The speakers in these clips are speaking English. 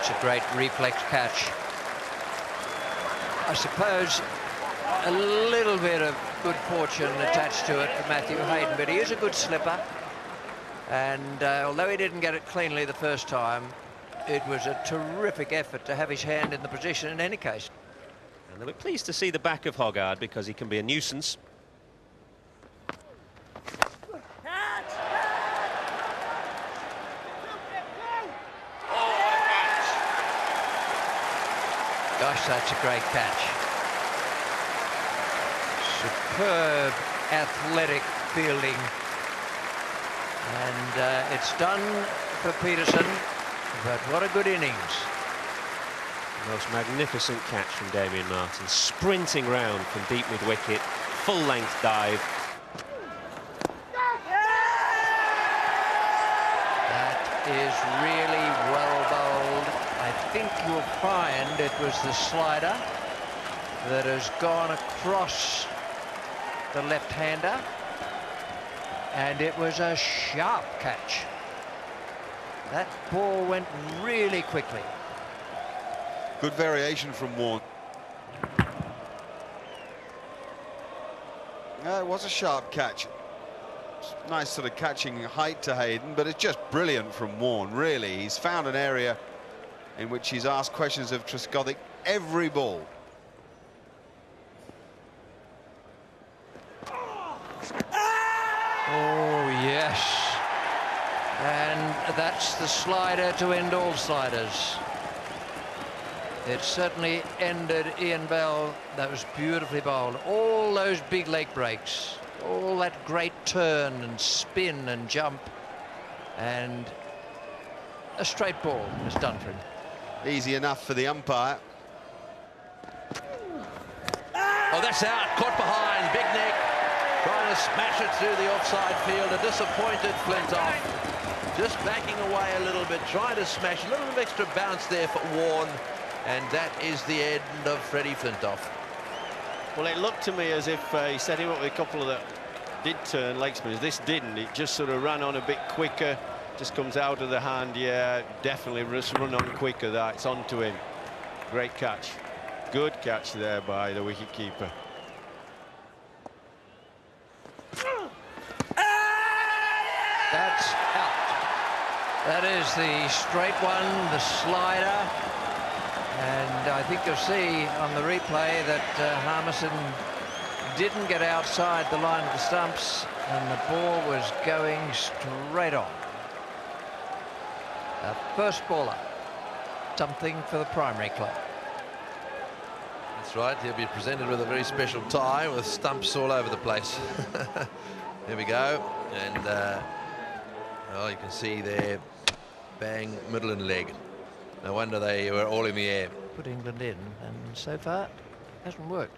That's a great reflex catch. I suppose a little bit of good fortune attached to it for Matthew Hayden, but he is a good slipper. And although he didn't get it cleanly the first time, it was a terrific effort to have his hand in the position in any case. And they were pleased to see the back of Hoggard because he can be a nuisance. Gosh, that's a great catch. Superb athletic fielding. And it's done for Peterson, but what a good innings. Most magnificent catch from Damien Martin, sprinting round from deep mid-wicket, full-length dive. That is really well bowled. I think you'll find it was the slider that has gone across the left-hander, and it was a sharp catch. That ball went really quickly. Good variation from WARNE. Yeah, it was a sharp catch. Nice sort of catching height to Hayden, but it's just brilliant from WARNE, really. He's found an area in which he's asked questions of Trescothick every ball. Oh, yes. And that's the slider to end all sliders. It certainly ended Ian Bell. That was beautifully bowled. All those big leg breaks, all that great turn and spin and jump, and a straight ball was done for him. Easy enough for the umpire. Oh, that's out. Caught behind. Big Nick trying to smash it through the offside field. A disappointed Flintoff. Just backing away a little bit, trying to smash a little bit of extra bounce there for WARNE. And that is the end of Freddie Flintoff. Well, it looked to me as if he set him up with a couple of that did turn leg spinners. This didn't. It just sort of ran on a bit quicker. Just comes out of the hand. Yeah, definitely just run on quicker. That it's onto him. Great catch. Good catch there by the wicketkeeper. That's out. That is the straight one, the slider. And I think you'll see on the replay that Harmison didn't get outside the line of the stumps, and the ball was going straight on. A first baller, something for the primary club. That's right, he'll be presented with a very special tie with stumps all over the place. Here we go, and well, you can see there, bang, middle and leg. No wonder they were all in the air. Put England in, and so far it hasn't worked.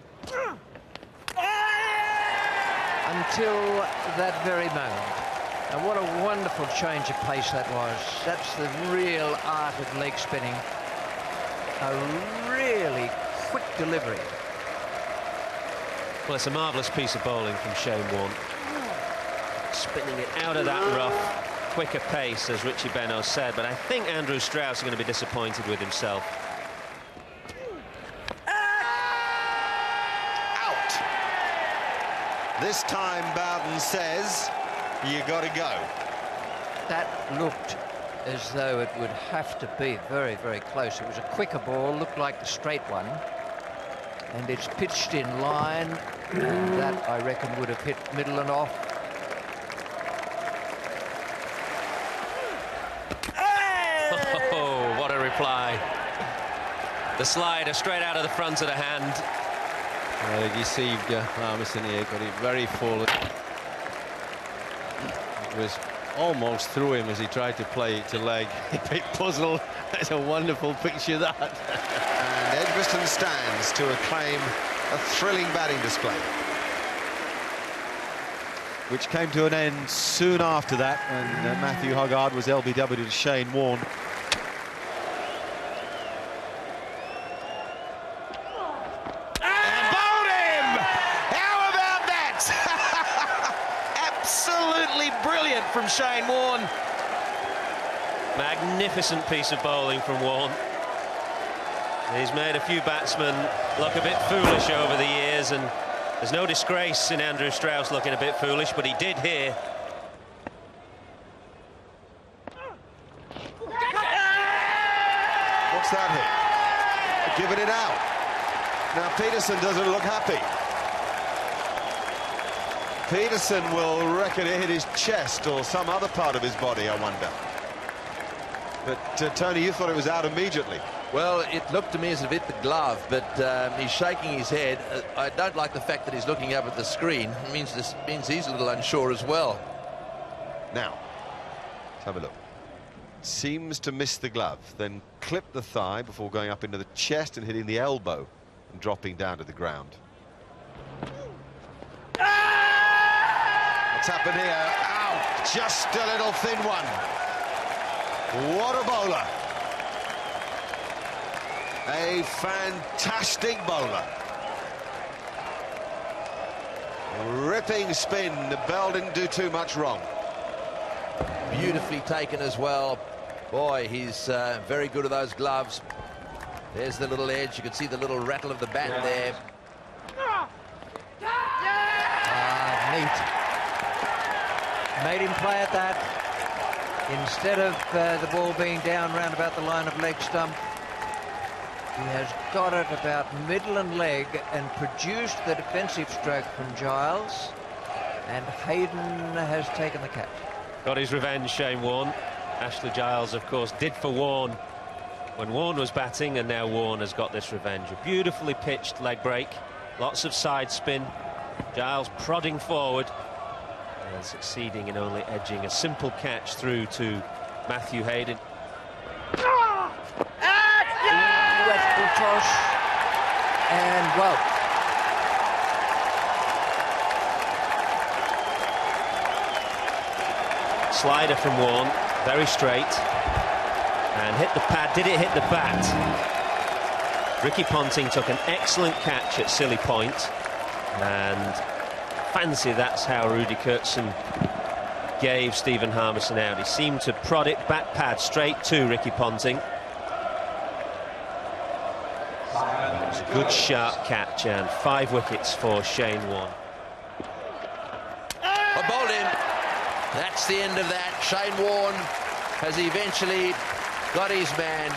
Until that very moment. And what a wonderful change of pace that was. That's the real art of leg spinning. A really quick delivery. Well, it's a marvellous piece of bowling from Shane Warne. Spinning it out of that rough. Quicker pace, as Richie Benaud said, but I think Andrew Strauss is going to be disappointed with himself. Out. This time Bowden says, you got to go. That looked as though it would have to be very, very close. It was a quicker ball, looked like the straight one, and it's pitched in line, and that, I reckon, would have hit middle and off. Oh, what a reply. The slider straight out of the front of the hand. Well, he deceived Harmison here, got it very full. It was almost through him as he tried to play it to leg. A bit puzzled. That's a wonderful picture, that. And Edgbaston stands to acclaim a thrilling batting display, which came to an end soon after that when Matthew Hoggard was LBW to Shane Warne. And bowled him! How about that? Absolutely brilliant from Shane Warne. Magnificent piece of bowling from Warne. He's made a few batsmen look a bit foolish over the years, and there's no disgrace in Andrew Strauss looking a bit foolish, but he did here. What's that hit? Giving it out. Now Peterson doesn't look happy. Peterson will reckon it hit his chest or some other part of his body, I wonder. But Tony, you thought it was out immediately. Well, it looked to me as if it hit the glove, but he's shaking his head. I don't like the fact that he's looking up at the screen. It means he's a little unsure as well. Now, let's have a look. Seems to miss the glove, then clip the thigh before going up into the chest and hitting the elbow and dropping down to the ground. What's happened here? Ow! Just a little thin one. What a bowler. A fantastic bowler. Ripping spin. The bell didn't do too much wrong. Beautifully taken as well. Boy, he's very good at those gloves. There's the little edge. You can see the little rattle of the bat there. Neat. Made him play at that. Instead of the ball being down round about the line of leg stump, he has got it about middle and leg and produced the defensive stroke from Giles, and Hayden has taken the catch. Got his revenge, Shane Warne. Ashley Giles, of course, did for Warne when Warne was batting, and now Warne has got this revenge. A beautifully pitched leg break, lots of side spin. Giles prodding forward and succeeding in only edging a simple catch through to Matthew Hayden. Westful toss, and well, slider from Warne, very straight, and hit the pad. Did it hit the bat? Ricky Ponting took an excellent catch at Silly Point, and fancy that's how Rudy Kurtzen gave Stephen Harmison out. He seemed to prod it back pad straight to Ricky Ponting. It was a good sharp catch, and 5 wickets for Shane Warne. I bowled him. That's the end of that. Shane Warne has eventually got his man.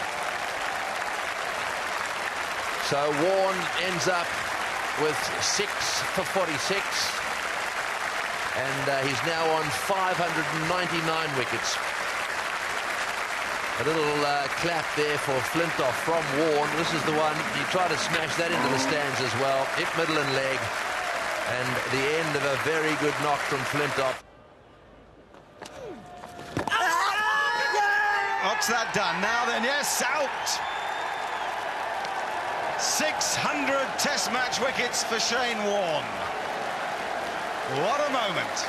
So Warne ends up with 6 for 46. And he's now on 599 wickets. A little clap there for Flintoff from Warne. This is the one. He tried to smash that into the stands as well. Hit middle and leg. And the end of a very good knock from Flintoff. What's that done? Now then, yes, out. 600 Test match wickets for Shane Warne. What a moment.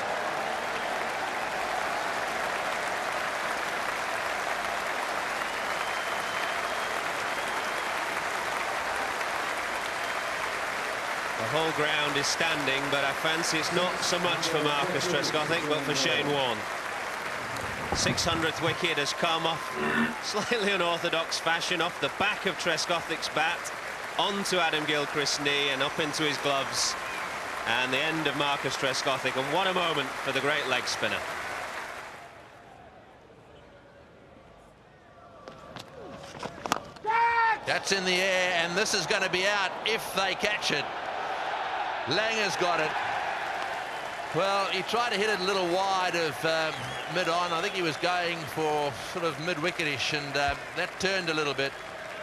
The whole ground is standing, but I fancy it's not so much for Marcus Trescothick, but for Shane Warne. 600th wicket has come off slightly unorthodox fashion, off the back of Trescothick's bat, onto Adam Gilchrist's knee and up into his gloves. And the end of Marcus Trescothick, and what a moment for the great leg spinner. That's in the air, and this is going to be out if they catch it. Langer's got it. Well, he tried to hit it a little wide of mid-on. I think he was going for sort of mid-wicketish, and that turned a little bit.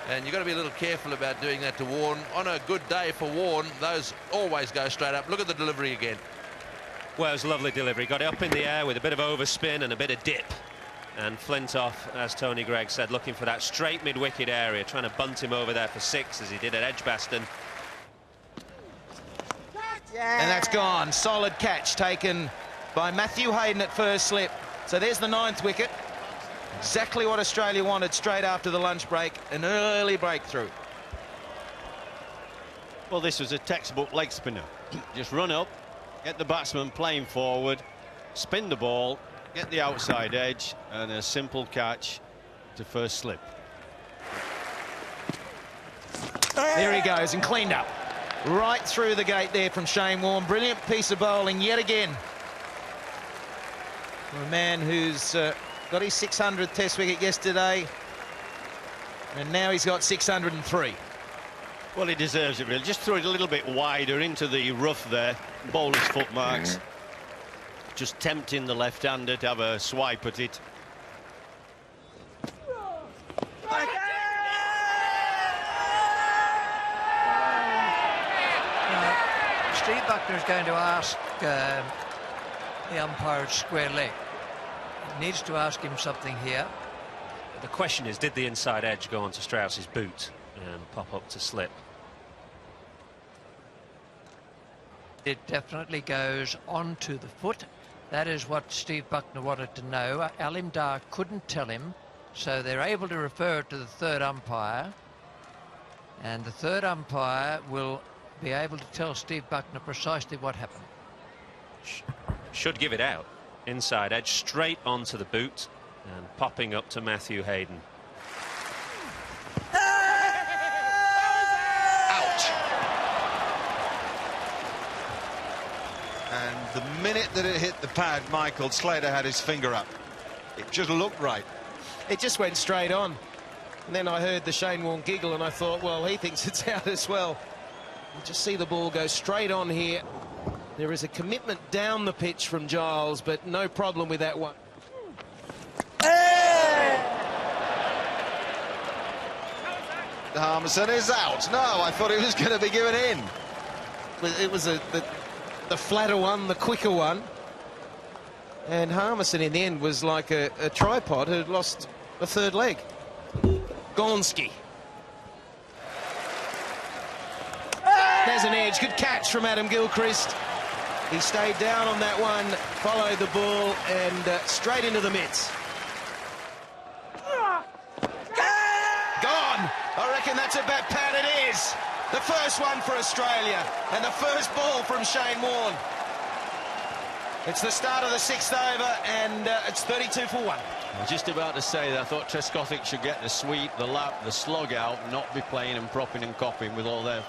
And you've got to be a little careful about doing that to Warne. On a good day for Warne, those always go straight up. Look at the delivery again. Well, it was a lovely delivery. Got it up in the air with a bit of overspin and a bit of dip. And Flintoff, as Tony Greig said, looking for that straight mid-wicket area, trying to bunt him over there for 6, as he did at Edgbaston. And that's gone. Solid catch taken by Matthew Hayden at first slip. So there's the 9th wicket. Exactly what Australia wanted straight after the lunch break, an early breakthrough. Well, this was a textbook leg spinner. Just run up, get the batsman playing forward, spin the ball, get the outside edge, and a simple catch to first slip. There he goes, and cleaned up. Right through the gate there from Shane Warne. Brilliant piece of bowling yet again. For a man who's got his 600th Test wicket yesterday, and now he's got 603. Well, he deserves it, really. Just throw it a little bit wider into the rough there. Bowler's foot marks. Just tempting the left-hander to have a swipe at it. Steve Buckner's going to ask the umpire square leg. He needs to ask him something here. The question is, did the inside edge go onto Strauss's boot and pop up to slip? It definitely goes onto the foot. That is what Steve Buckner wanted to know. Alim Dar couldn't tell him, so they're able to refer it to the third umpire, and the third umpire will be able to tell Steve Buckner precisely what happened. Should give it out. Inside edge straight onto the boot and popping up to Matthew Hayden. Out. And the minute that it hit the pad, Michael, Slater had his finger up. It just looked right. It just went straight on. And then I heard the Shane Warne giggle, and I thought, well, he thinks it's out as well. You just see the ball go straight on here. There is a commitment down the pitch from Giles, but no problem with that one. Harmison is out. No, I thought he was going to be given in. It was the flatter one, the quicker one. And Harmison in the end was like a tripod who'd lost a third leg. Gonski. There's an edge. Good catch from Adam Gilchrist. He stayed down on that one, followed the ball, and straight into the mitts. Gone! I reckon that's about pat it is. The first one for Australia, and the first ball from Shane Warne. It's the start of the 6th over, and it's 32 for 1. I was just about to say that I thought Trescothick should get the sweep, the lap, the slog out, not be playing and propping and copping with all that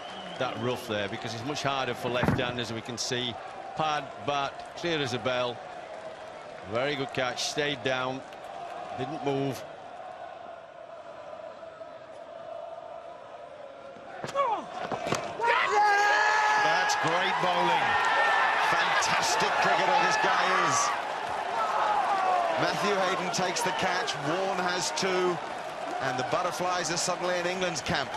rough there, because it's much harder for left-handers. We can see pad, bat, clear as a bell. Very good catch, stayed down, didn't move. That's great bowling. Fantastic cricketer this guy is. Matthew Hayden takes the catch. Warne has 2, and the butterflies are suddenly in England's camp.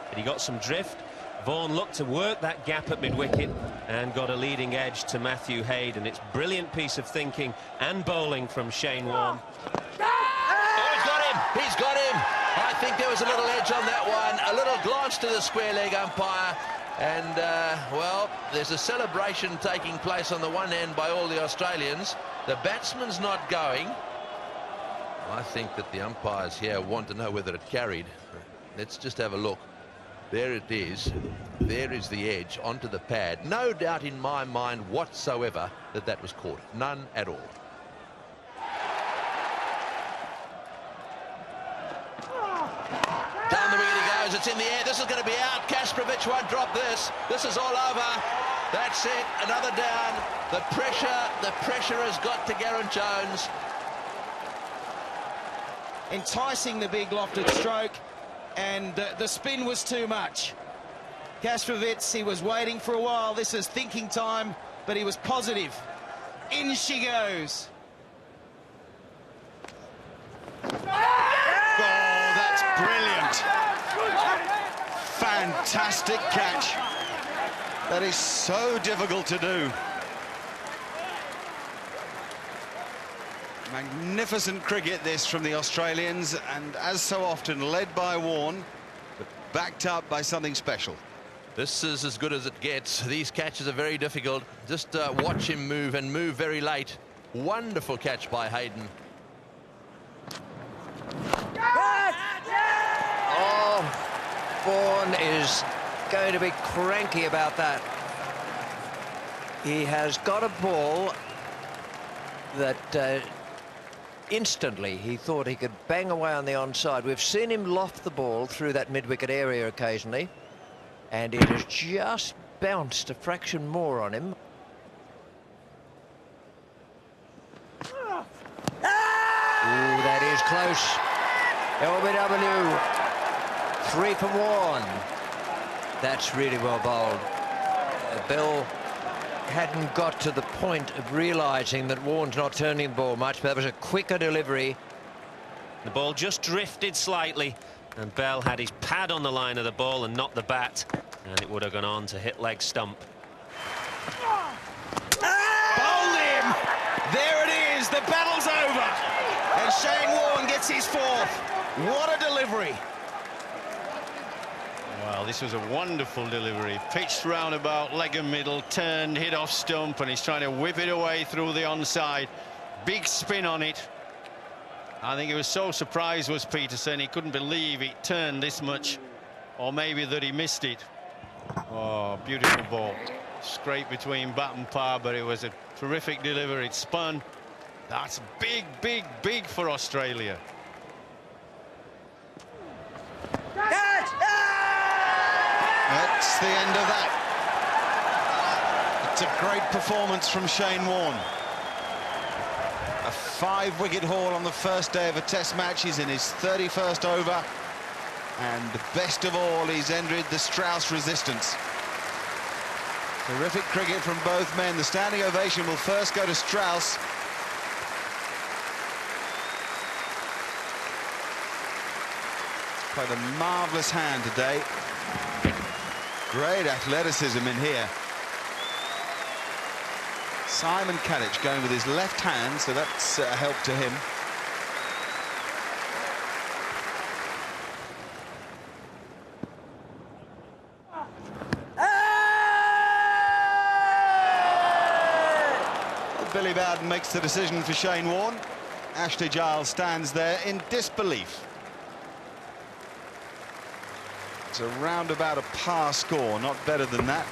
But he got some drift. Vaughan looked to work that gap at mid-wicket and got a leading edge to Matthew Hayden. It's brilliant piece of thinking and bowling from Shane Warne. Oh, he's got him! He's got him! I think there was a little edge on that one. A little glance to the square leg umpire. And, well, there's a celebration taking place on the one end by all the Australians. The batsman's not going. I think that the umpires here want to know whether it carried. Let's just have a look. There it is. There is the edge onto the pad. No doubt in my mind whatsoever that that was caught. None at all. Down the wicket he goes. It's in the air. This is going to be out. Kasparovich won't drop this. This is all over. That's it. Another down. The pressure has got to Gareth Jones. Enticing the big lofted stroke, and the spin was too much. Kasparovich, he was waiting for a while. This is thinking time, but he was positive. In she goes. Oh, that's brilliant. Fantastic catch. That is so difficult to do. Magnificent cricket this from the Australians, and as so often led by Warne, but backed up by something special. This is as good as it gets. These catches are very difficult. Just watch him move, and move very late. Wonderful catch by Hayden. Oh, Vaughan is going to be cranky about that. He has got a ball that instantly he thought he could bang away on the onside. We've seen him loft the ball through that mid-wicket area occasionally, and it has just bounced a fraction more on him. Ooh, that is close. LBW. 3 from Warne. That's really well bowled. Bell hadn't got to the point of realising that Warne's not turning the ball much, but that was a quicker delivery. The ball just drifted slightly, and Bell had his pad on the line of the ball and not the bat, and it would have gone on to hit leg stump. Bowled him! There it is, the battle's over. And Shane Warne gets his 4th. What a delivery. Well, this was a wonderful delivery. Pitched roundabout, leg and middle, turned, hit off stump, and he's trying to whip it away through the onside. Big spin on it. I think he was so surprised, was Peterson, he couldn't believe it turned this much, or maybe that he missed it. Oh, beautiful ball. Scrape between bat and par, but it was a terrific delivery. It spun. That's big, big, big for Australia. That's the end of that. It's a great performance from Shane Warne. A 5-wicket haul on the first day of a test match. He's in his 31st over, and best of all, he's ended the Strauss resistance. Terrific cricket from both men. The standing ovation will first go to Strauss. Played a marvellous hand today. Great athleticism in here. Simon Kadich going with his left hand, so that's a help to him. Well, Billy Bowden makes the decision for Shane Warne. Ashley Giles stands there in disbelief. It's around about a par score, not better than that.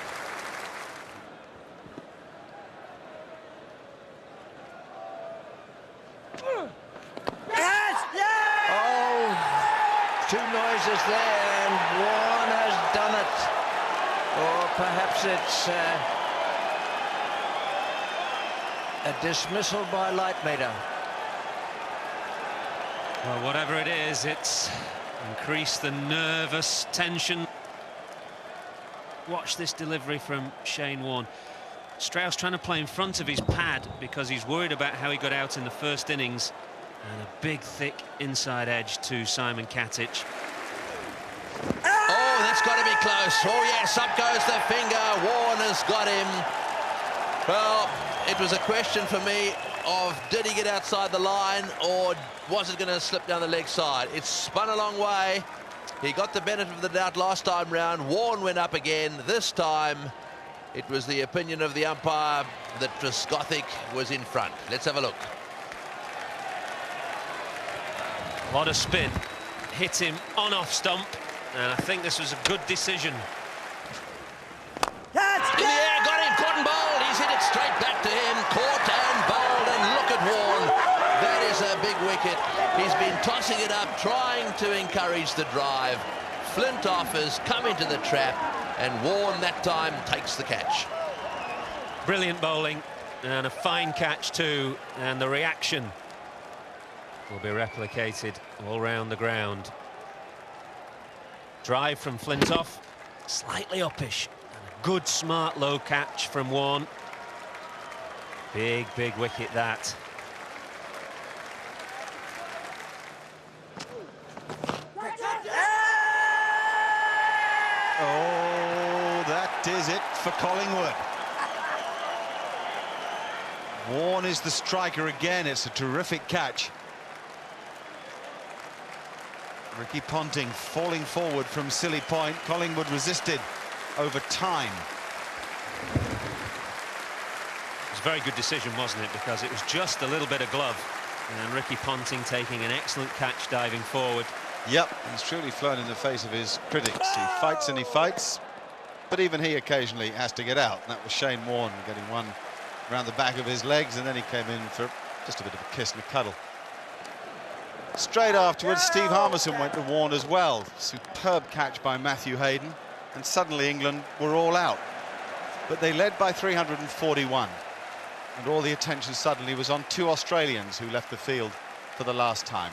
Two noises there, and Warne has done it. Or perhaps it's a dismissal by light meter. Well, whatever it is, it's increased the nervous tension. Watch this delivery from Shane Warne. Strauss trying to play in front of his pad because he's worried about how he got out in the first innings. And a big, thick inside edge to Simon Kadich. Oh, that's got to be close. Oh, yes, up goes the finger. Warne has got him. Well, it was a question for me of did he get outside the line or was it going to slip down the leg side? It's spun a long way. He got the benefit of the doubt last time round. Warne went up again. This time it was the opinion of the umpire that Trescothick was in front. Let's have a look. A lot of spin, hit him on off stump, and I think this was a good decision. In the air, got him, caught and bowled. He's hit it straight back to him, caught and bowled, and look at Warne. That is a big wicket. He's been tossing it up, trying to encourage the drive. Flintoff has come into the trap, and Warne that time takes the catch. Brilliant bowling, and a fine catch too, and the reaction will be replicated all round the ground. Drive from Flintoff, slightly uppish, and a good smart low catch from Warne. Big, big wicket that. Oh, that is it for Collingwood. Warne is the striker again. It's a terrific catch. Ricky Ponting falling forward from Silly Point. Collingwood resisted over time. It was a very good decision, wasn't it? Because it was just a little bit of glove. And Ricky Ponting taking an excellent catch diving forward. Yep, he's truly flown in the face of his critics. He fights and he fights, but even he occasionally has to get out. And that was Shane Warne getting one around the back of his legs, and then he came in for just a bit of a kiss and a cuddle. Straight afterwards, Steve Harmison went to Warne as well. Superb catch by Matthew Hayden, and suddenly England were all out. But they led by 341, and all the attention suddenly was on two Australians who left the field for the last time.